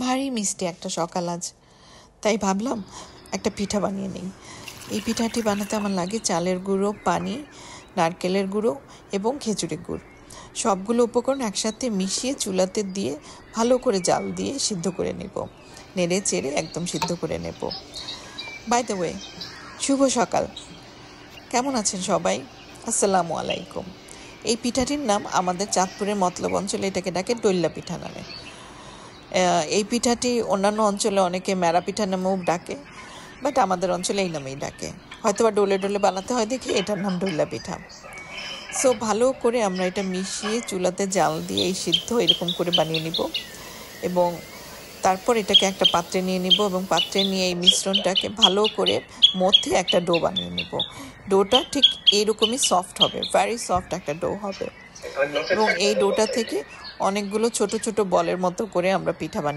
ভারী মিষ্টি একটা সকাল আজ, তাই ভাবলাম একটা পিঠা বানিয়ে নিই। এই পিঠাটি বানাতে আমার লাগে চালের গুঁড়ো, পানি, নারকেলের গুঁড়ো এবং খেজুরের গুড়। সবগুলো উপকরণ একসাথে মিশিয়ে চুলাতে দিয়ে ভালো করে জাল দিয়ে সিদ্ধ করে নেব, নেড়ে চেড়ে একদম সিদ্ধ করে নেব। বাই দ্য ওয়ে, শুভ সকাল, কেমন আছেন সবাই? আসসালামু আলাইকুম। এই পিঠাটির নাম আমাদের চাঁদপুরের মতলব অঞ্চলে এটাকে ডাকে ডইল্লা পিঠা নামে। এই পিঠাটি অন্যান্য অঞ্চলে অনেকে মেরা পিঠা নামেও ডাকে, বাট আমাদের অঞ্চলে এই নামেই ডাকে। হয়তো বা ডোলে ডোলে বানাতে হয় দেখে এটার নাম ডইল্লা পিঠা। সো ভালো করে আমরা এটা মিশিয়ে চুলাতে জাল দিয়ে এই সিদ্ধ এরকম করে বানিয়ে নিব এবং তারপর এটাকে একটা পাত্রে নিয়ে নিব এবং পাত্রে নিয়ে এই মিশ্রণটাকে ভালো করে মধ্যে একটা ডো বানিয়ে নিব। ডোটা ঠিক এইরকমই সফট হবে, ভেরি সফট একটা ডো হবে এবং এই ডোটা থেকে অনেকগুলো ছোট ছোট বলের মতো করে আমরা পিঠা বানিয়ে